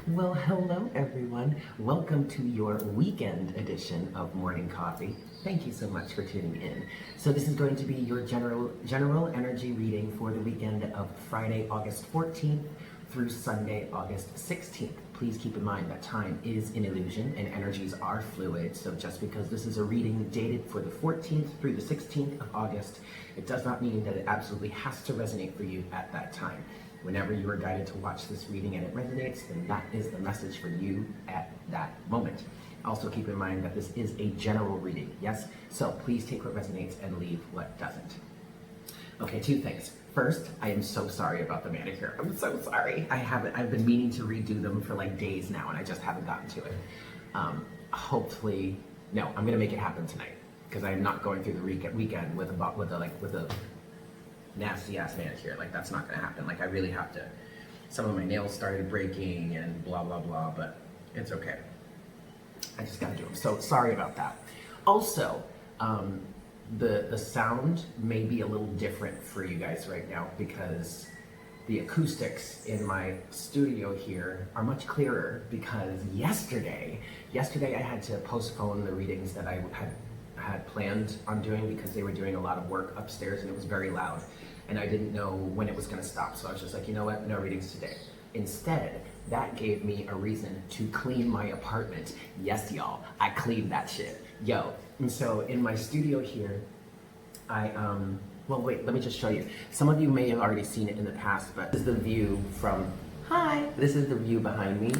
Well, hello everyone. Welcome to your weekend edition of Morning Coffee. Thank you so much for tuning in. So this is going to be your general energy reading for the weekend of Friday, August 14th through Sunday, August 16th. Please keep in mind that time is an illusion and energies are fluid. So just because this is a reading dated for the 14th through the 16th of August, it does not mean that it absolutely has to resonate for you at that time. Whenever you are guided to watch this reading and it resonates, then that is the message for you at that moment. Also keep in mind that this is a general reading, yes? So please take what resonates and leave what doesn't. Okay, two things. First, I am so sorry about the manicure. I'm so sorry. I've been meaning to redo them for like days now and I just haven't gotten to it. Hopefully, no, I'm gonna make it happen tonight because I'm not going through the weekend with a nasty ass manicure. Like, that's not gonna happen. Like, I really have to. Some of my nails started breaking and blah blah blah, but it's okay. I just gotta do them. So sorry about that. Also, the sound may be a little different for you guys right now because the acoustics in my studio here are much clearer because yesterday I had to postpone the readings that I had planned on doing because they were doing a lot of work upstairs and it was very loud and I didn't know when it was going to stop. So I was just like, you know what, no readings today. Instead, that gave me a reason to clean my apartment. Yes, y'all, I cleaned that shit. Yo, and so in my studio here, well wait, let me just show you. Some of you may have already seen it in the past, but this is the view from, this is the view behind me,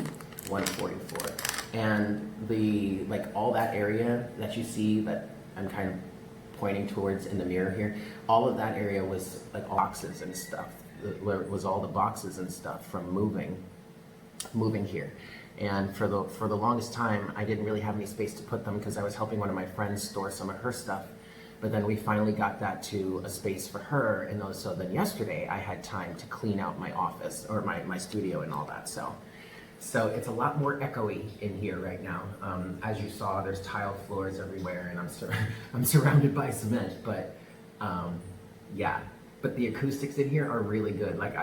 144. And all that area that you see that I'm kind of pointing towards in the mirror here, all of that area was like boxes and stuff. Where it was all the boxes and stuff from moving here. And for the longest time, I didn't really have any space to put them because I was helping one of my friends store some of her stuff. But then we finally got that to a space for her, and so then yesterday I had time to clean out my office or my studio and all that. So it's a lot more echoey in here right now. As you saw, there's tile floors everywhere, and I'm surrounded by cement. But yeah, but the acoustics in here are really good. Like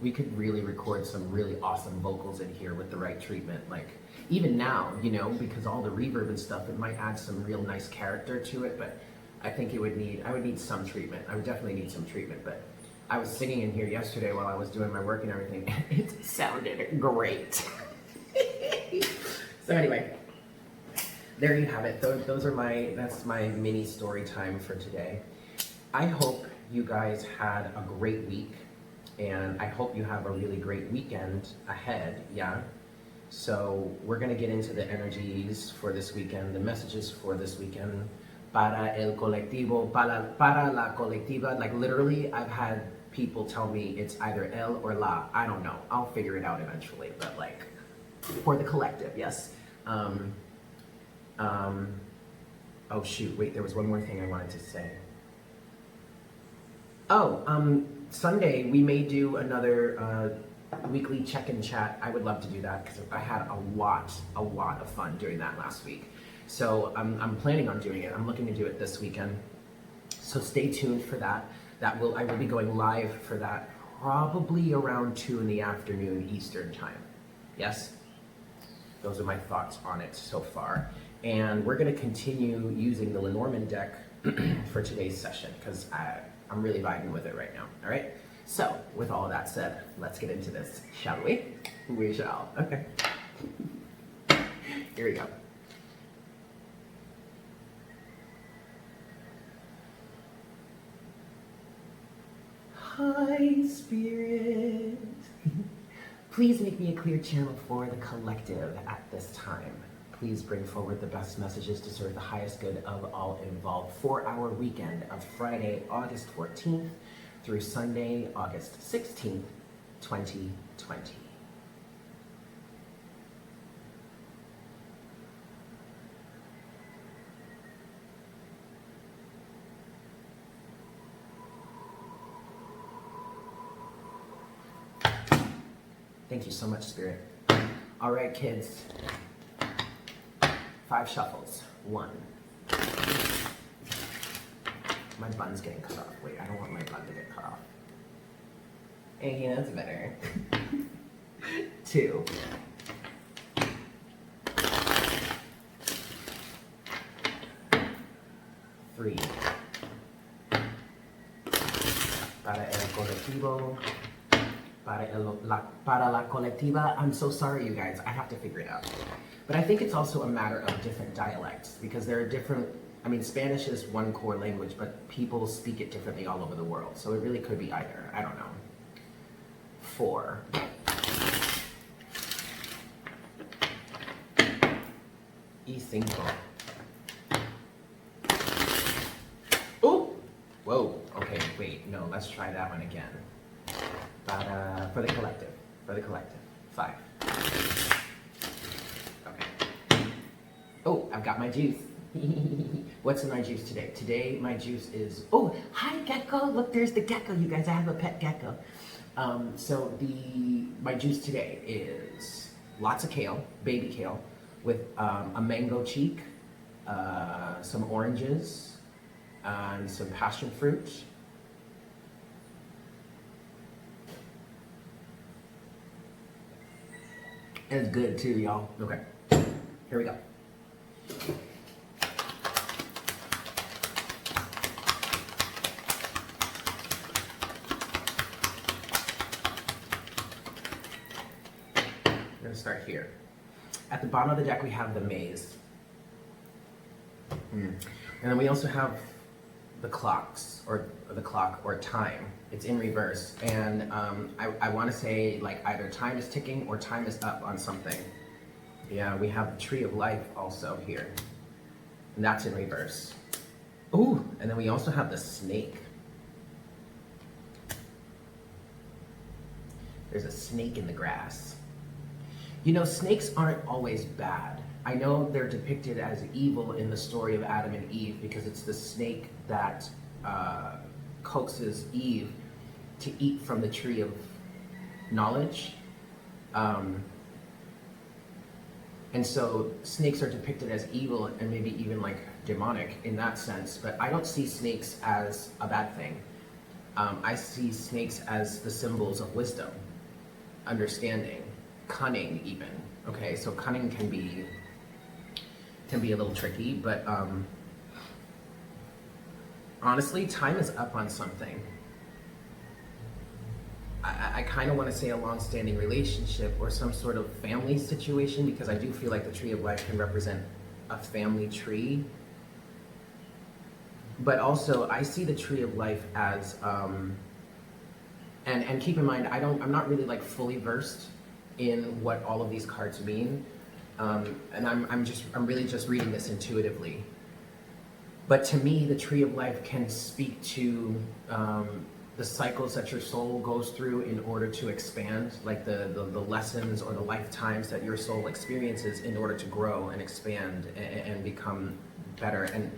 we could really record some really awesome vocals in here with the right treatment. Like even now, you know, because all the reverb and stuff, it might add some real nice character to it. But I think I would need some treatment. I would definitely need some treatment. But I was singing in here yesterday while I was doing my work and everything, and it sounded great. So anyway, there you have it. That's my mini story time for today. I hope you guys had a great week, and I hope you have a really great weekend ahead, yeah? So we're gonna get into the energies for this weekend, the messages for this weekend. Para el colectivo, para la colectiva. Like literally, I've had people tell me it's either el or la. I don't know. I'll figure it out eventually. But like, for the collective, yes. Oh shoot! Wait, there was one more thing I wanted to say. Oh, Sunday we may do another weekly check-in chat. I would love to do that because I had a lot of fun doing that last week. So I'm planning on doing it. I'm looking to do it this weekend. So stay tuned for that. I will be going live for that probably around 2 in the afternoon Eastern time. Yes? Those are my thoughts on it so far. And we're gonna continue using the Lenormand deck for today's session because I'm really vibing with it right now, all right? So with all of that said, let's get into this, shall we? We shall, okay. Here we go. Hi, Spirit. Please make me a clear channel for the collective at this time. Please bring forward the best messages to serve the highest good of all involved for our weekend of Friday, August 14th through Sunday, August 16th, 2020. Thank you so much, Spirit. All right, kids. 5 shuffles. 1. My bun's getting cut off. Wait, I don't want my bun to get cut off. Hey, that's better. 2. free. Para el colectivo. Para la colectiva. I'm so sorry, you guys. I have to figure it out. But I think it's also a matter of different dialects, because there are different, I mean, Spanish is one core language, but people speak it differently all over the world. So it really could be either. I don't know. 4. Y5. Oh! Whoa. Okay, wait. No, let's try that one again. For the collective. For the collective. 5. Okay. Oh, I've got my juice. What's in my juice today? Today, my juice is... Oh, hi, gecko. Look, there's the gecko, you guys. I have a pet gecko. So my juice today is lots of kale, baby kale, with a mango cheek, some oranges, and some passion fruit. It's good too, y'all. Okay, here we go. We're gonna start here. At the bottom of the deck, we have the maze. And then we also have the clocks, or the clock, or time. It's in reverse. And I want to say, like, either time is ticking or time is up on something. Yeah, we have the tree of life also here. And that's in reverse. Ooh, and then we also have the snake. There's a snake in the grass. You know, snakes aren't always bad. I know they're depicted as evil in the story of Adam and Eve because it's the snake that coaxes Eve to eat from the tree of knowledge. And so snakes are depicted as evil and maybe even like demonic in that sense, but I don't see snakes as a bad thing. I see snakes as the symbols of wisdom, understanding, cunning even. Okay, so cunning can be a little tricky, but honestly, time is up on something. I kind of want to say a long-standing relationship or some sort of family situation, because I do feel like the tree of life can represent a family tree. But also, I see the tree of life as, and keep in mind, I'm not really like fully versed in what all of these cards mean, and I'm really just reading this intuitively. But to me, the tree of life can speak to the cycles that your soul goes through in order to expand, like the lessons or the lifetimes that your soul experiences in order to grow and expand and become better. And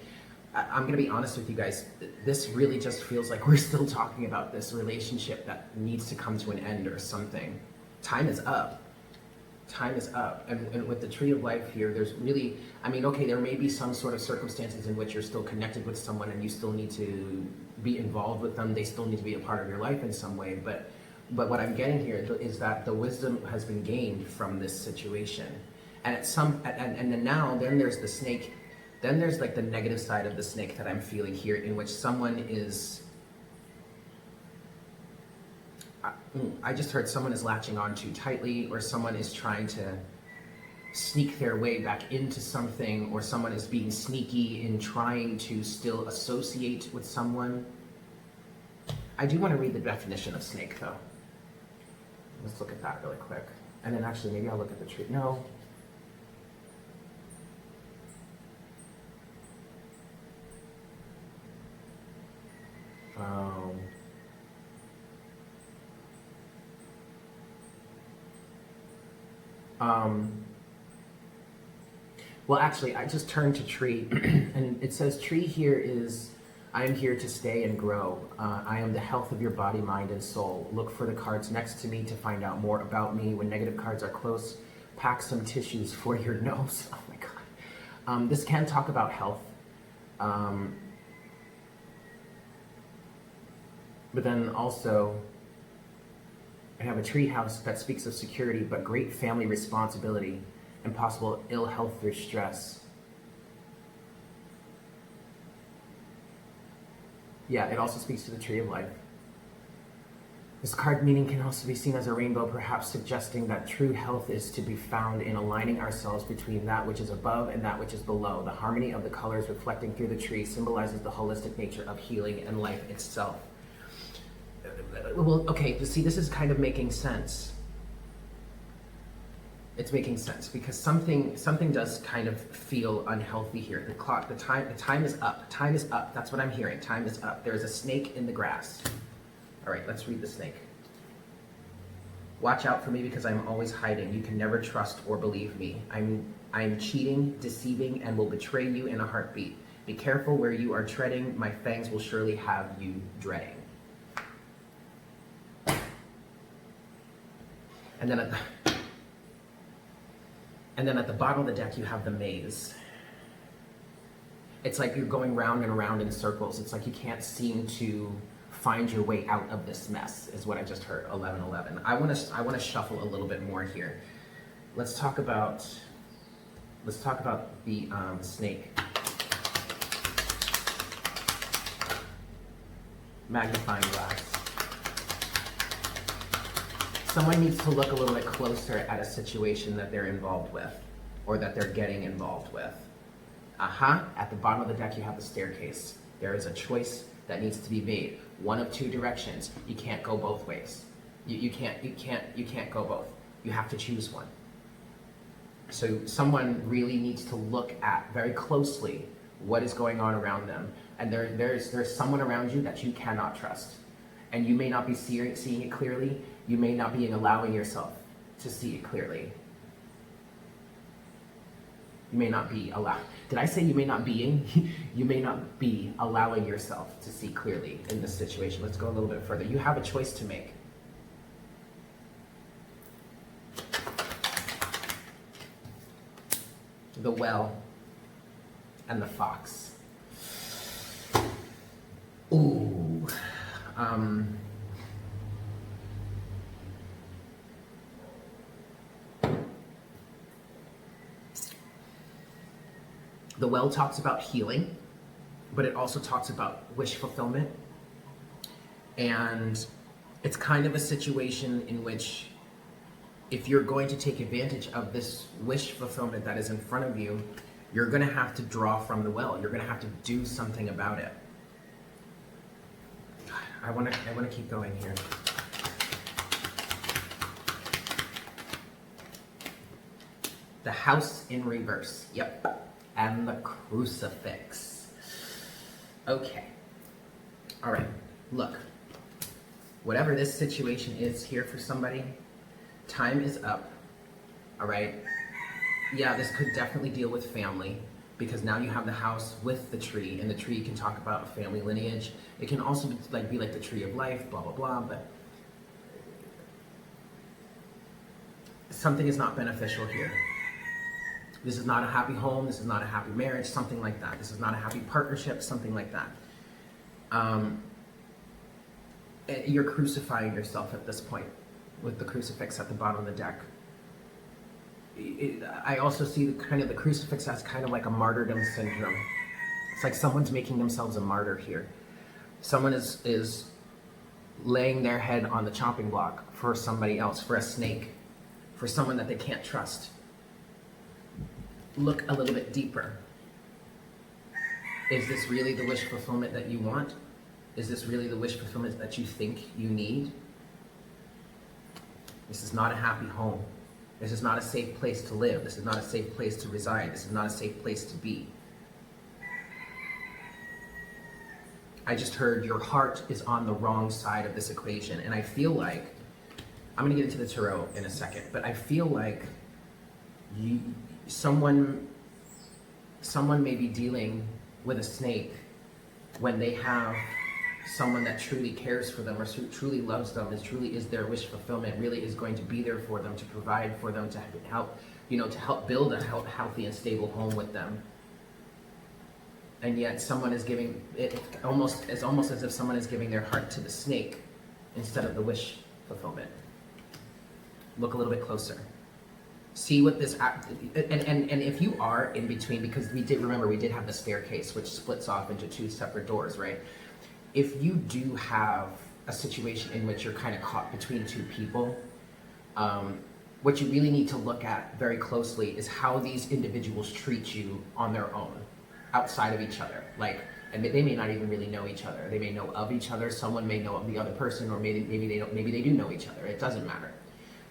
I'm gonna be honest with you guys, this really just feels like we're still talking about this relationship that needs to come to an end or something. Time is up. Time is up. And with the tree of life here, there's really, I mean, okay, there may be some sort of circumstances in which you're still connected with someone and you still need to be involved with them. They still need to be a part of your life in some way. But what I'm getting here is that the wisdom has been gained from this situation. And then there's the snake. Then there's like the negative side of the snake that I'm feeling here, in which someone is, I just heard someone is latching on too tightly, or someone is trying to sneak their way back into something, or someone is being sneaky in trying to still associate with someone. I do want to read the definition of snake though. Let's look at that really quick. And then actually maybe I'll look at the tree. No. Well, actually, I just turned to tree, and it says tree here is, I am here to stay and grow. I am the health of your body, mind, and soul. Look for the cards next to me to find out more about me. When negative cards are close, pack some tissues for your nose. Oh my God. This can talk about health. But then also, I have a tree house that speaks of security, but great family responsibility and possible ill health through stress. Yeah, it also speaks to the tree of life. This card meaning can also be seen as a rainbow, perhaps suggesting that true health is to be found in aligning ourselves between that which is above and that which is below. The harmony of the colors reflecting through the tree symbolizes the holistic nature of healing and life itself. Well, okay, see, this is kind of making sense. It's making sense because something does kind of feel unhealthy here. The time is up. Time is up. That's what I'm hearing. Time is up. There is a snake in the grass. All right, let's read the snake. Watch out for me because I'm always hiding. You can never trust or believe me. I'm cheating, deceiving, and will betray you in a heartbeat. Be careful where you are treading. My fangs will surely have you dreading. And then at the bottom of the deck, you have the maze. It's like you're going round and around in circles. It's like you can't seem to find your way out of this mess, is what I just heard. 1111. I want to shuffle a little bit more here. Let's talk about the snake. Magnifying glass. Someone needs to look a little bit closer at a situation that they're involved with, or that they're getting involved with. At the bottom of the deck, you have the staircase. There is a choice that needs to be made. One of two directions. You can't go both ways. You can't go both. You have to choose one. So someone really needs to look at very closely what is going on around them. And there's someone around you that you cannot trust. And you may not be seeing it clearly. You may not be allowing yourself to see it clearly. You may not be allowed. Did I say you may not be? You may not be allowing yourself to see clearly in this situation. Let's go a little bit further. You have a choice to make. The well and the fox. Ooh. The well talks about healing, but it also talks about wish fulfillment. And it's kind of a situation in which if you're going to take advantage of this wish fulfillment that is in front of you, you're going to have to draw from the well. You're going to have to do something about it. I want to keep going here. The house in reverse. Yep. And the crucifix. Okay. All right. Look. Whatever this situation is here for somebody, time is up. All right. Yeah, this could definitely deal with family because now you have the house with the tree, and the tree can talk about a family lineage. It can also be like the tree of life, blah, blah, blah, but something is not beneficial here. This is not a happy home. This is not a happy marriage, something like that. This is not a happy partnership, something like that. You're crucifying yourself at this point with the crucifix at the bottom of the deck. I also see the crucifix as kind of like a martyrdom syndrome. It's like someone's making themselves a martyr here. Someone is laying their head on the chopping block for somebody else, for a snake, for someone that they can't trust. Look a little bit deeper. Is this really the wish fulfillment that you want? Is this really the wish fulfillment that you think you need? This is not a happy home. This is not a safe place to live. This is not a safe place to reside. This is not a safe place to be. I just heard your heart is on the wrong side of this equation. And I feel like, I'm going to get into the tarot in a second, but I feel like someone may be dealing with a snake when they have someone that truly cares for them or truly loves them, and truly is their wish fulfillment, really is going to be there for them, to provide for them, to help, to help build a healthy and stable home with them. And yet someone is giving it almost as if someone is giving their heart to the snake instead of the wish fulfillment. Look a little bit closer. See what this, and if you are in between, because we did have the staircase, which splits off into two separate doors, right? if you do have a situation in which you're kind of caught between two people, what you really need to look at very closely is how these individuals treat you on their own, outside of each other. Like, and they may not even really know each other. They may know of each other. Someone may know of the other person, or maybe they don't. Maybe they do know each other. It doesn't matter.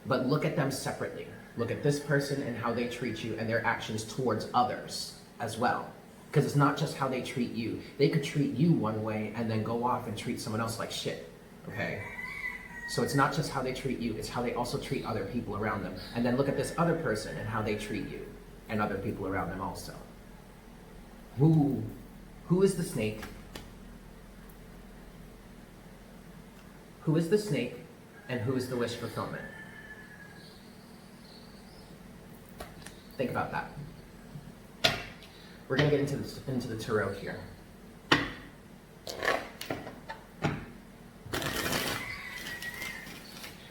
But look at them separately. Look at this person and how they treat you and their actions towards others as well. Because it's not just how they treat you. They could treat you one way and then go off and treat someone else like shit. Okay? So it's not just how they treat you, it's how they also treat other people around them. And then look at this other person and how they treat you and other people around them also. Who is the snake? Who is the snake and who is the wish fulfillment? Think about that. We're going to get into the tarot here.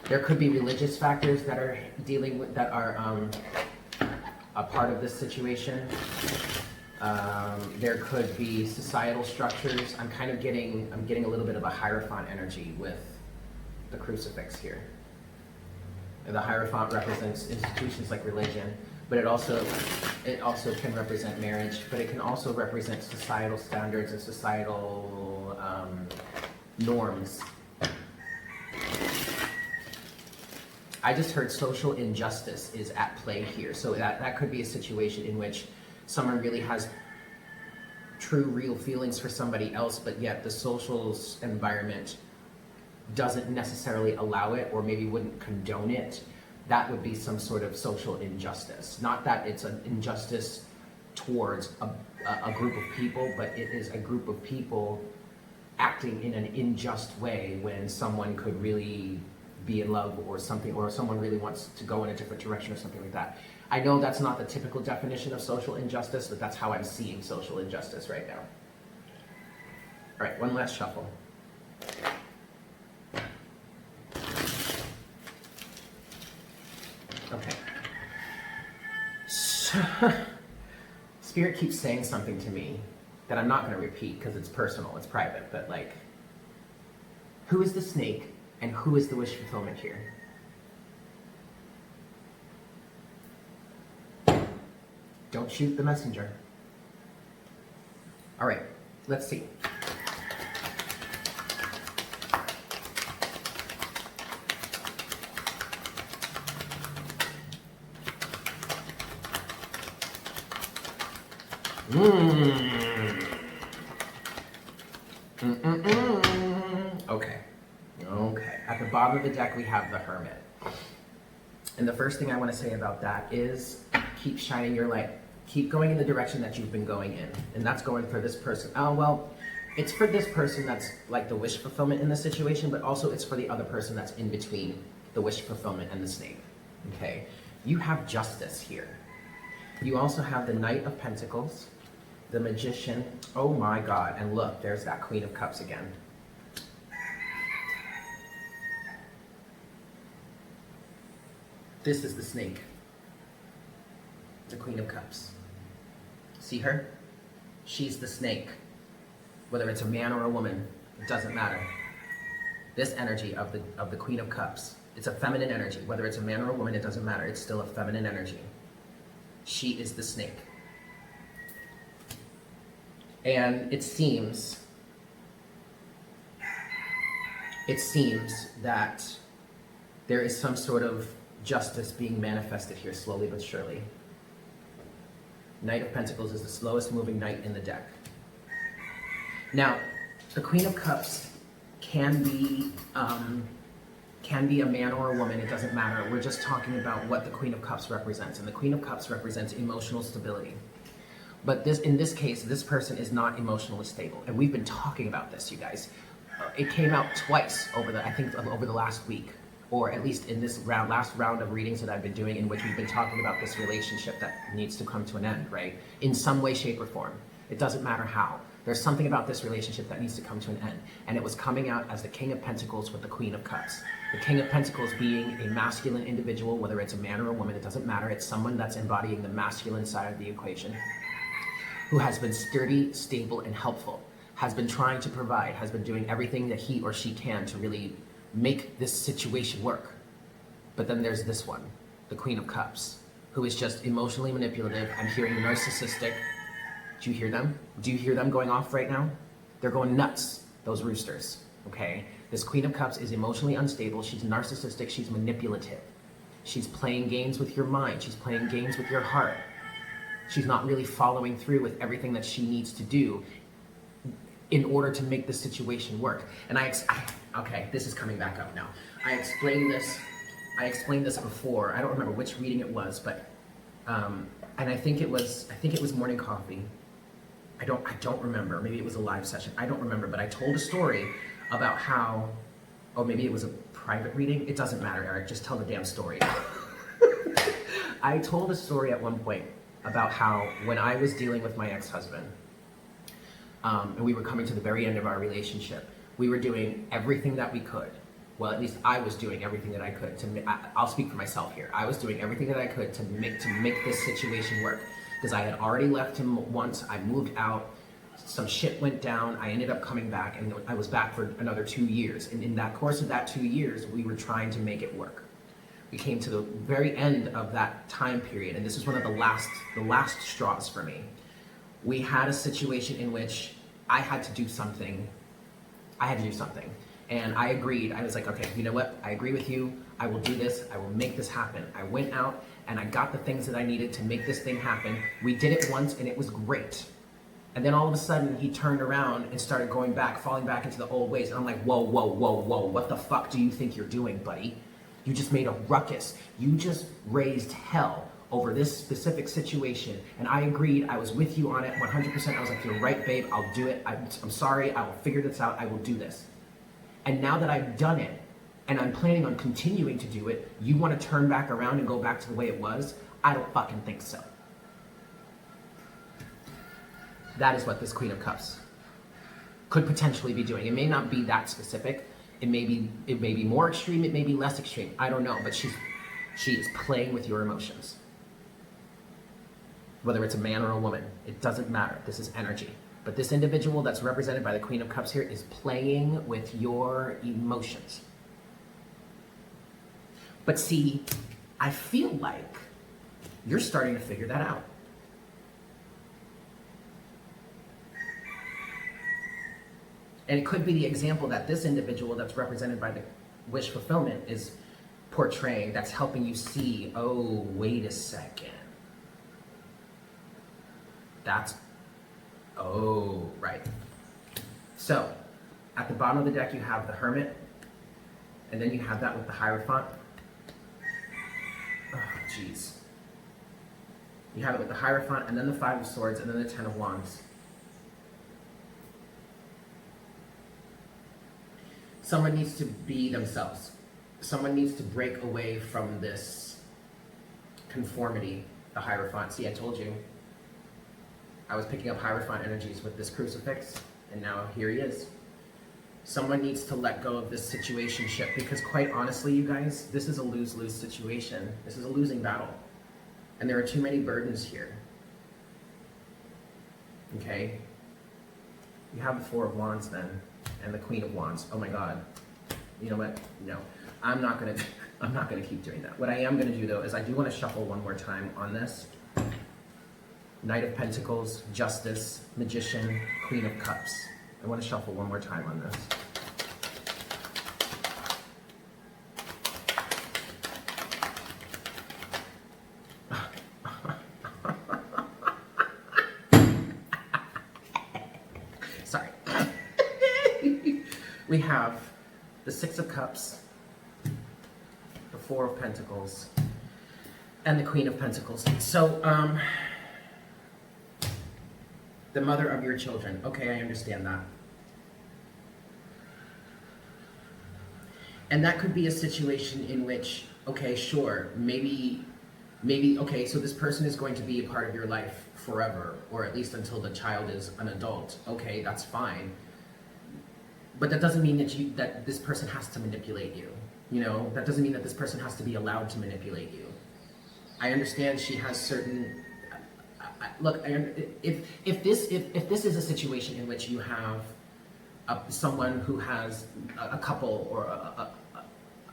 There could be religious factors that are dealing with, that are a part of this situation. There could be societal structures. I'm getting a little bit of a Hierophant energy with the crucifix here. And the Hierophant represents institutions like religion, but it also can represent marriage, but it can also represent societal standards and societal norms. I just heard social injustice is at play here. So that could be a situation in which someone really has true, real feelings for somebody else, but yet the social environment doesn't necessarily allow it, or maybe wouldn't condone it. That would be some sort of social injustice. Not that it's an injustice towards a group of people, but it is a group of people acting in an unjust way when someone could really be in love or something, or someone really wants to go in a different direction or something like that. I know that's not the typical definition of social injustice, but that's how I'm seeing social injustice right now. All right, one last shuffle. Okay. So, Spirit keeps saying something to me that I'm not going to repeat because it's personal, it's private, but like, who is the snake and who is the wish fulfillment here? Don't shoot the messenger. All right, let's see. Okay. At the bottom of the deck, we have the Hermit. And the first thing I want to say about that is keep shining your light. Keep going in the direction that you've been going in. And that's going for this person. Oh, well, it's for this person that's like the wish fulfillment in the situation, but also it's for the other person that's in between the wish fulfillment and the snake. Okay? You have Justice here. You also have the Knight of Pentacles, the Magician. Oh my God. And look, there's that Queen of Cups again. This is the snake. The Queen of Cups. See her? She's the snake. Whether it's a man or a woman, it doesn't matter. This energy of the Queen of Cups, it's a feminine energy. Whether it's a man or a woman, it doesn't matter. It's still a feminine energy. She is the snake. And it seems that there is some sort of justice being manifested here slowly but surely. Knight of Pentacles is the slowest moving knight in the deck. Now, the Queen of Cups can be a man or a woman, it doesn't matter. We're just talking about what the Queen of Cups represents. And the Queen of Cups represents emotional stability. But in this case, this person is not emotionally stable. And we've been talking about this, you guys. It came out twice over the last week, or at least in this last round of readings that I've been doing, in which we've been talking about this relationship that needs to come to an end, right? In some way, shape, or form. It doesn't matter how. There's something about this relationship that needs to come to an end. And it was coming out as the King of Pentacles with the Queen of Cups. The King of Pentacles being a masculine individual, whether it's a man or a woman, it doesn't matter. It's someone that's embodying the masculine side of the equation, who has been sturdy, stable, and helpful. has been trying to provide, has been doing everything that he or she can to really make this situation work. But then there's this one, the Queen of Cups, who is just emotionally manipulative. I'm hearing narcissistic. Do you hear them? Do you hear them going off right now? They're going nuts, those roosters, okay? This Queen of Cups is emotionally unstable. She's narcissistic. She's manipulative. She's playing games with your mind. She's playing games with your heart. She's not really following through with everything that she needs to do in order to make the situation work. And okay, this is coming back up now. I explained this before. I don't remember which reading it was, but and I think it was morning coffee. I don't remember. Maybe it was a live session. I don't remember, but I told a story about how, or maybe it was a private reading. It doesn't matter, Eric. Just tell the damn story. I told a story at one point about how when I was dealing with my ex-husband, and we were coming to the very end of our relationship, we were doing everything that we could. Well, at least I was doing everything that I could I'll speak for myself here. I was doing everything that I could to make this situation work. Because I had already left him once, I moved out, some shit went down, I ended up coming back, and I was back for another 2 years. And in that course of that 2 years, we were trying to make it work. We came to the very end of that time period, and this is one of the last straws for me. We had a situation in which I had to do something. And I agreed. I was like, okay, you know what? I agree with you. I will do this. I will make this happen. I went out and I got the things that I needed to make this thing happen. We did it once and it was great. And then all of a sudden he turned around and started falling back into the old ways. And I'm like, whoa, what the fuck do you think you're doing, buddy? You just made a ruckus. You just raised hell over this specific situation. And I agreed. I was with you on it 100%. I was like, you're right, babe. I'll do it. I'm sorry. I will figure this out. I will do this. And now that I've done it, and I'm planning on continuing to do it, you want to turn back around and go back to the way it was? I don't fucking think so. That is what this Queen of Cups could potentially be doing. It may not be that specific. It may be more extreme. It may be less extreme. I don't know. But she is playing with your emotions. Whether it's a man or a woman, it doesn't matter. This is energy. But this individual that's represented by the Queen of Cups here is playing with your emotions. But see, I feel like you're starting to figure that out. And it could be the example that this individual that's represented by the wish fulfillment is portraying, that's helping you see, oh, wait a second. Oh, right. So, at the bottom of the deck you have the Hermit, and then you have that with the Hierophant. Oh, jeez. You have it with the Hierophant, and then the Five of Swords, and then the Ten of Wands. Someone needs to be themselves. Someone needs to break away from this conformity, the Hierophant. See, I told you. I was picking up Hierophant energies with this crucifix, and now here he is. Someone needs to let go of this situationship, because quite honestly, you guys, this is a lose-lose situation. This is a losing battle. And there are too many burdens here. Okay? You have the Four of Wands then, and the Queen of Wands. Oh my God. You know what? No. I'm not gonna keep doing that. What I am gonna do though is I do want to shuffle one more time on this. Knight of Pentacles, Justice, Magician, Queen of Cups. I want to shuffle one more time on this. Sorry. We have the Six of Cups, the Four of Pentacles, and the Queen of Pentacles. So, the mother of your children. Okay, I understand that. And that could be a situation in which, okay, sure, maybe, okay, so this person is going to be a part of your life forever, or at least until the child is an adult. Okay, that's fine. But that doesn't mean that this person has to manipulate you. You know, that doesn't mean that this person has to be allowed to manipulate you. I understand she has certain look, if this is a situation in which you have someone who has a couple or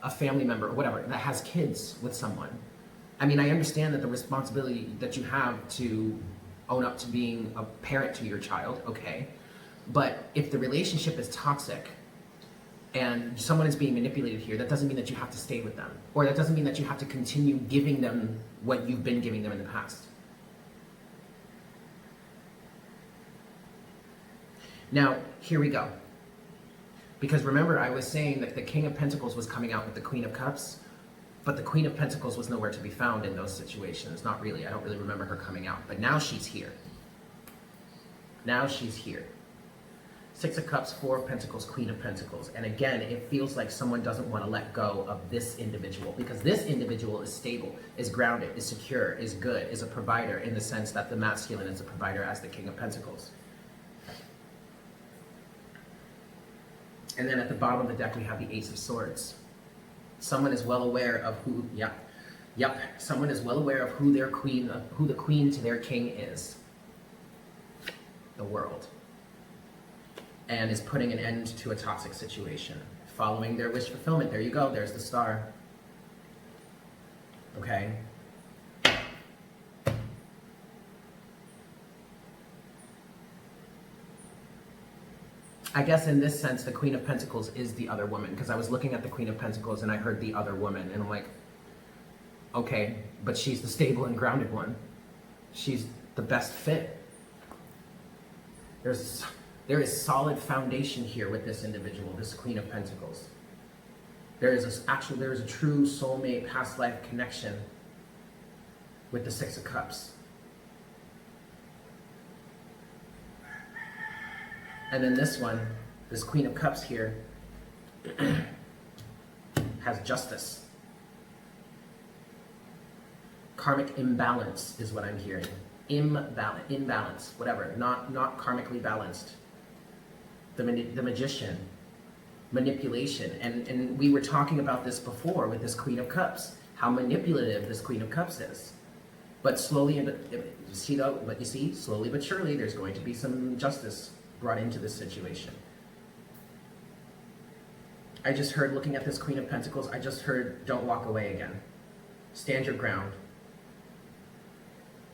a family member or whatever that has kids with someone, I mean, I understand that the responsibility that you have to own up to being a parent to your child, okay, but if the relationship is toxic and someone is being manipulated here, that doesn't mean that you have to stay with them, or that doesn't mean that you have to continue giving them what you've been giving them in the past. Now, here we go. Because remember, I was saying that the King of Pentacles was coming out with the Queen of Cups, but the Queen of Pentacles was nowhere to be found in those situations. Not really. I don't really remember her coming out. But now she's here. Now she's here. Six of Cups, Four of Pentacles, Queen of Pentacles. And again, it feels like someone doesn't want to let go of this individual, because this individual is stable, is grounded, is secure, is good, is a provider, in the sense that the masculine is a provider as the King of Pentacles. And then at the bottom of the deck, we have the Ace of Swords. Someone is well aware of who, someone is well aware of who their queen, who the queen to their king is. The world. And is putting an end to a toxic situation. Following their wish fulfillment. There you go, there's the star. Okay? I guess in this sense, the Queen of Pentacles is the other woman, because I was looking at the Queen of Pentacles and I heard the other woman, and I'm like, okay, but she's the stable and grounded one. She's the best fit. There is solid foundation here with this individual, this Queen of Pentacles. There is a true soulmate past life connection with the Six of Cups. And then this one, this Queen of Cups here, has justice. Karmic imbalance is what I'm hearing. Imbalance, whatever, not karmically balanced. The magician, manipulation, and we were talking about this before with this Queen of Cups, how manipulative this Queen of Cups is. But slowly, but you see, slowly but surely, there's going to be some justice brought into this situation. I just heard, looking at this Queen of Pentacles, I just heard, don't walk away again. Stand your ground.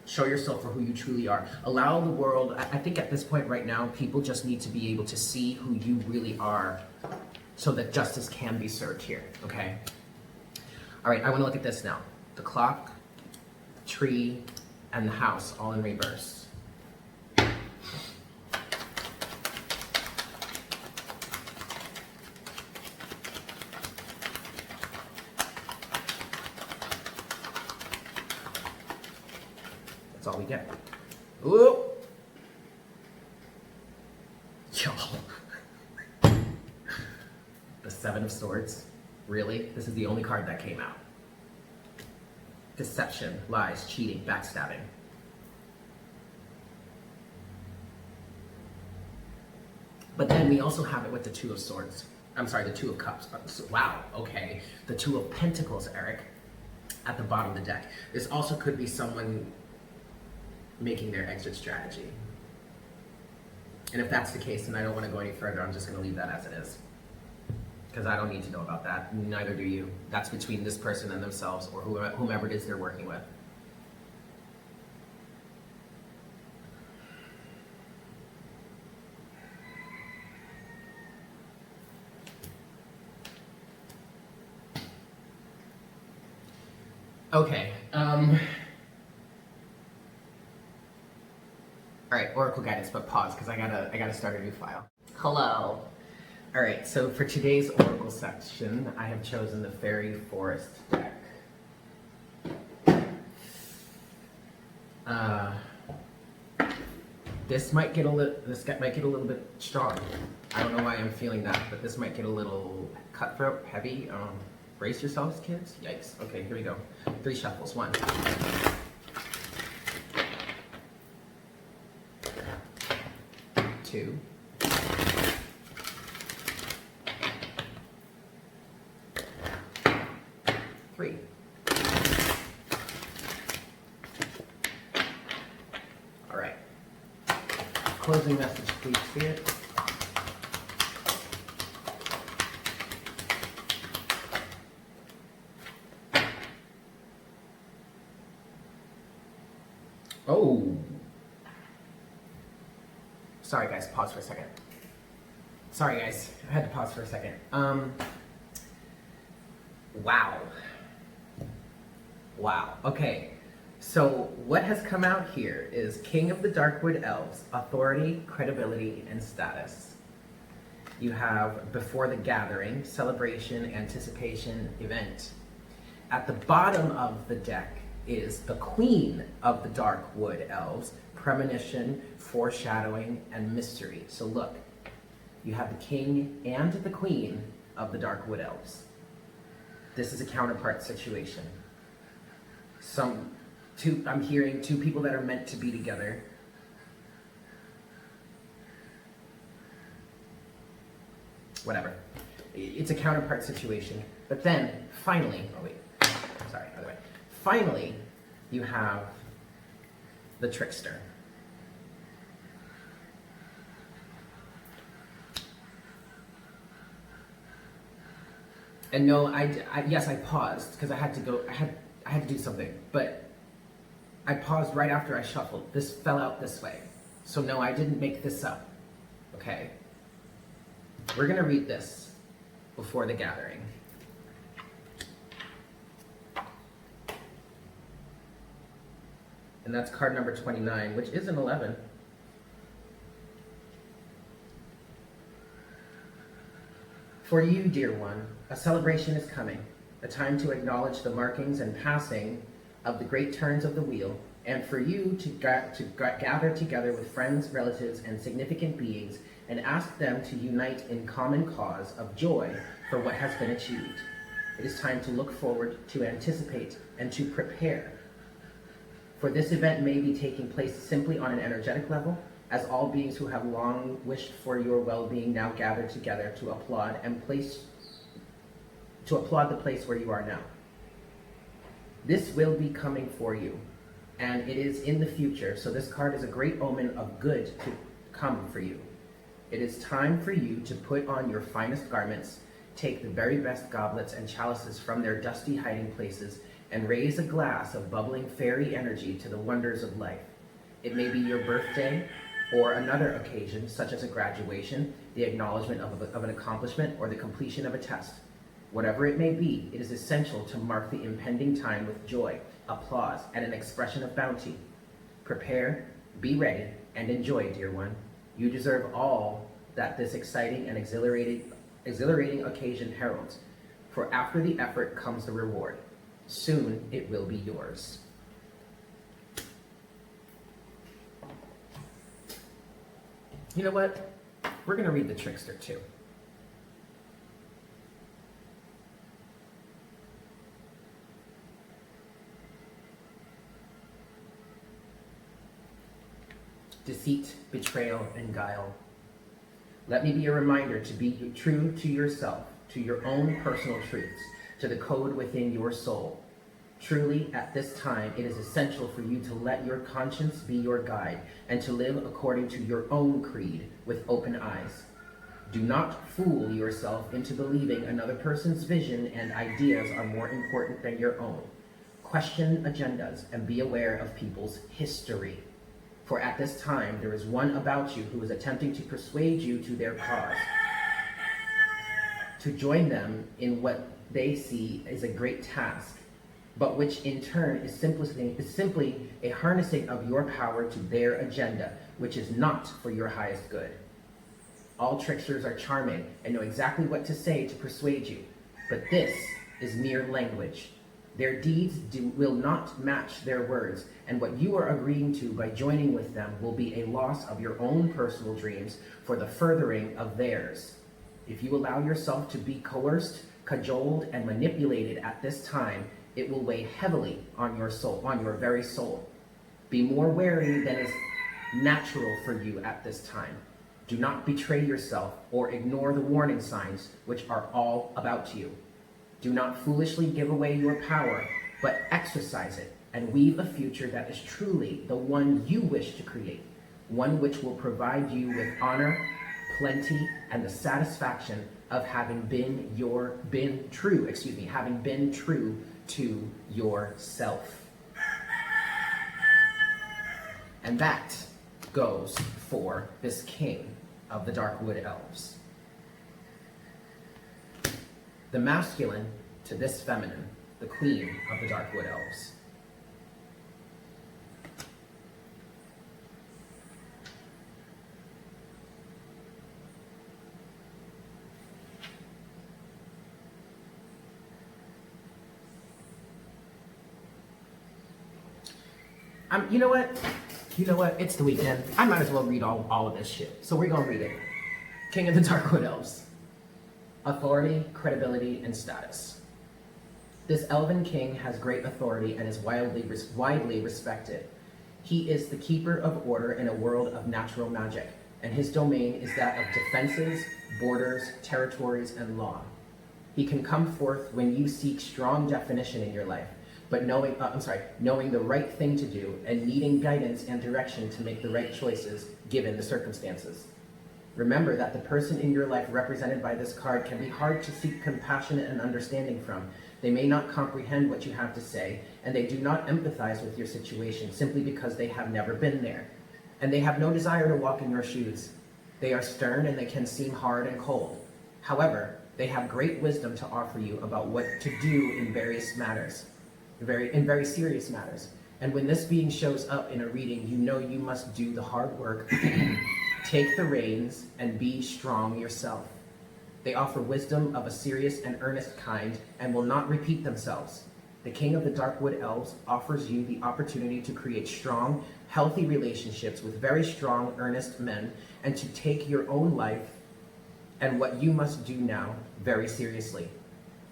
Show yourself for who you truly are. Allow the world, I think at this point right now, people just need to be able to see who you really are so that justice can be served here, okay? All right, I want to look at this now. The clock, tree, and the house, all in reverse. That's all we get. Ooh! Y'all. The Seven of Swords. Really? This is the only card that came out. Deception, lies, cheating, backstabbing. But then we also have it with the Two of Swords. I'm sorry, the Two of Cups. Wow, okay. The Two of Pentacles, Eric, at the bottom of the deck. This also could be someone making their exit strategy. And if that's the case, then I don't want to go any further. I'm just going to leave that as it is. Because I don't need to know about that. Neither do you. That's between this person and themselves, or whomever it is they're working with. Okay. All right, Oracle guidance, but pause, because I gotta start a new file. Hello. All right, so for today's Oracle section, I have chosen the Fairy Forest deck. This might get a little bit strong. I don't know why I'm feeling that, but this might get a little cutthroat, heavy. Brace yourselves, kids. Yikes. Okay, here we go. 3 shuffles. 1. 2. 3. Closing message, please, Spirit. Oh. Sorry, guys. Pause for a second. Sorry, guys. I had to pause for a second. Wow. Wow. Okay. So what has come out here is King of the Darkwood Elves, authority, credibility, and status. You have before the gathering, celebration, anticipation, event. At the bottom of the deck is the Queen of the Darkwood Elves, premonition, foreshadowing, and mystery. So look, you have the King and the Queen of the Darkwood Elves. This is a counterpart situation. I'm hearing two people that are meant to be together. Whatever. It's a counterpart situation. But then, finally, other way. Finally, you have the Trickster. And no, yes, I paused because I had to go. I had to do something, but I paused right after I shuffled. This fell out this way. So no, I didn't make this up. Okay? We're gonna read this before the gathering. And that's card number 29, which is an 11. For you, dear one, a celebration is coming, a time to acknowledge the markings and passing of the great turns of the wheel, and for you to gather together with friends, relatives, and significant beings and ask them to unite in common cause of joy for what has been achieved. It is time to look forward, to anticipate, and to prepare. For this event may be taking place simply on an energetic level, as all beings who have long wished for your well-being now gather together to applaud the place where you are now. This will be coming for you, and it is in the future, so this card is a great omen of good to come for you. It is time for you to put on your finest garments, take the very best goblets and chalices from their dusty hiding places, and raise a glass of bubbling fairy energy to the wonders of life. It may be your birthday, or another occasion, such as a graduation, the acknowledgement of an accomplishment, or the completion of a test. Whatever it may be, it is essential to mark the impending time with joy, applause, and an expression of bounty. Prepare, be ready, and enjoy, dear one. You deserve all that this exciting and exhilarating occasion heralds, for after the effort comes the reward. Soon it will be yours. You know what? We're going to read the Trickster too. Deceit, betrayal, and guile. Let me be a reminder to be true to yourself, to your own personal truths, to the code within your soul. Truly, at this time, it is essential for you to let your conscience be your guide and to live according to your own creed with open eyes. Do not fool yourself into believing another person's vision and ideas are more important than your own. Question agendas and be aware of people's history. For at this time, there is one about you who is attempting to persuade you to their cause, to join them in what they see as a great task, but which in turn is simply a harnessing of your power to their agenda, which is not for your highest good. All tricksters are charming and know exactly what to say to persuade you, but this is mere language. Their deeds will not match their words, and what you are agreeing to by joining with them will be a loss of your own personal dreams for the furthering of theirs. If you allow yourself to be coerced, cajoled, and manipulated at this time, it will weigh heavily on your soul, on your very soul. Be more wary than is natural for you at this time. Do not betray yourself or ignore the warning signs, which are all about you. Do not foolishly give away your power, but exercise it and weave a future that is truly the one you wish to create. one which will provide you with honor, plenty, and the satisfaction of having been true to yourself. And that goes for this king of the Darkwood Elves. The masculine to this feminine, the queen of the Darkwood Elves. You know what? It's the weekend. I might as well read all of this shit. So we're gonna read it. King of the Darkwood Elves. Authority, credibility, and status. This elven king has great authority and is widely respected. He is the keeper of order in a world of natural magic, and his domain is that of defenses, borders, territories, and law. He can come forth when you seek strong definition in your life, but knowing the right thing to do and needing guidance and direction to make the right choices given the circumstances. Remember that the person in your life represented by this card can be hard to seek compassionate and understanding from. They may not comprehend what you have to say, and they do not empathize with your situation simply because they have never been there. And they have no desire to walk in your shoes. They are stern and they can seem hard and cold. However, they have great wisdom to offer you about what to do in various matters. Very serious matters. And when this being shows up in a reading, you know you must do the hard work, take the reins, and be strong yourself. They offer wisdom of a serious and earnest kind and will not repeat themselves. The King of the Darkwood Elves offers you the opportunity to create strong, healthy relationships with very strong, earnest men, and to take your own life and what you must do now very seriously.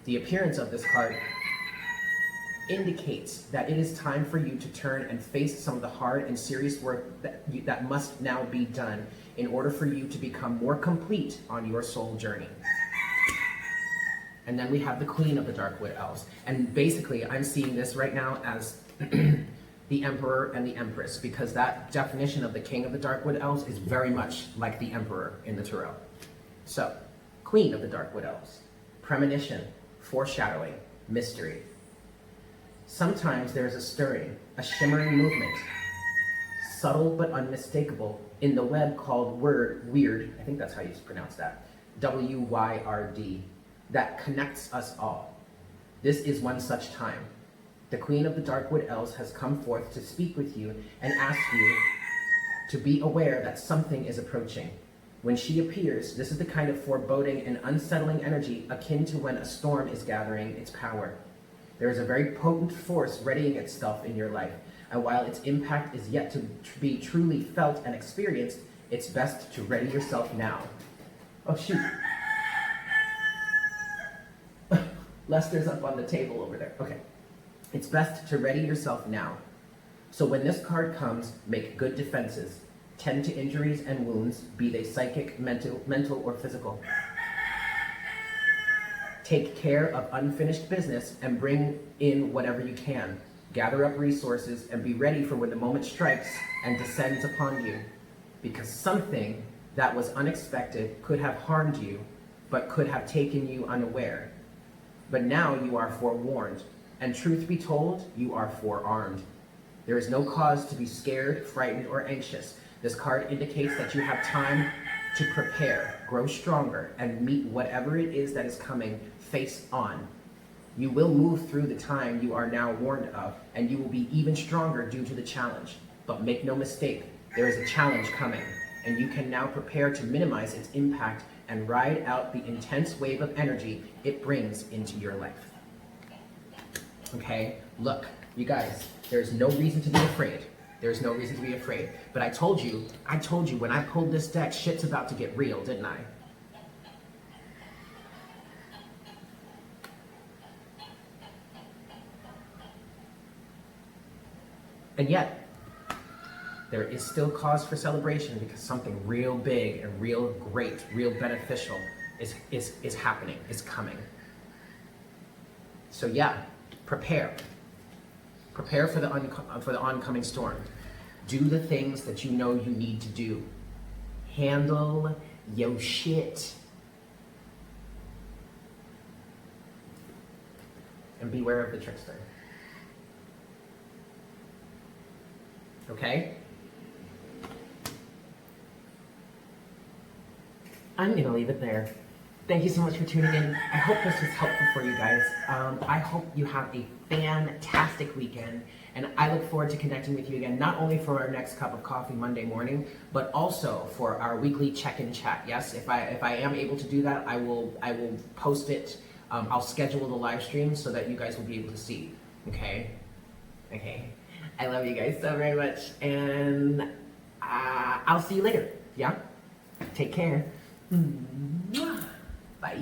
The appearance of this card indicates that it is time for you to turn and face some of the hard and serious work that must now be done in order for you to become more complete on your soul journey. And then we have the Queen of the Darkwood Elves. And basically, I'm seeing this right now as the Emperor and the Empress, because that definition of the King of the Darkwood Elves is very much like the Emperor in the Tarot. So, Queen of the Darkwood Elves. Premonition, foreshadowing, mystery. Sometimes there is a stirring, a shimmering movement, subtle but unmistakable, in the web called Weird, I think that's how you pronounce that, W-Y-R-D, that connects us all. This is one such time. The Queen of the Darkwood Elves has come forth to speak with you and ask you to be aware that something is approaching. When she appears, this is the kind of foreboding and unsettling energy akin to when a storm is gathering its power. There is a very potent force readying itself in your life, and while its impact is yet to be truly felt and experienced, it's best to ready yourself now. Oh shoot. Lester's up on the table over there. Okay. It's best to ready yourself now. So when this card comes, make good defenses. Tend to injuries and wounds, be they psychic, mental, or physical. Take care of unfinished business and bring in whatever you can. Gather up resources and be ready for when the moment strikes and descends upon you. Because something that was unexpected could have harmed you, but could have taken you unaware. But now you are forewarned, and truth be told, you are forearmed. There is no cause to be scared, frightened, or anxious. This card indicates that you have time to prepare, grow stronger, and meet whatever it is that is coming face on. You will move through the time you are now warned of, and you will be even stronger due to the challenge. But make no mistake, there is a challenge coming, and you can now prepare to minimize its impact and ride out the intense wave of energy it brings into your life. Okay, look, you guys, there's no reason to be afraid. There's no reason to be afraid. But I told you when I pulled this deck, shit's about to get real, didn't I? And yet, there is still cause for celebration because something real big and real great, real beneficial is happening, is coming. So yeah, prepare. Prepare for the oncoming storm. Do the things that you know you need to do. Handle your shit. And beware of the trickster. Okay? I'm gonna leave it there. Thank you so much for tuning in. I hope this was helpful for you guys. I hope you have a fantastic weekend, and I look forward to connecting with you again, not only for our next cup of coffee Monday morning, but also for our weekly check-in chat. Yes, if I am able to do that, I will post it. I'll schedule the live stream so that you guys will be able to see. Okay? Okay. I love you guys so very much, and I'll see you later. Yeah? Take care. Bye.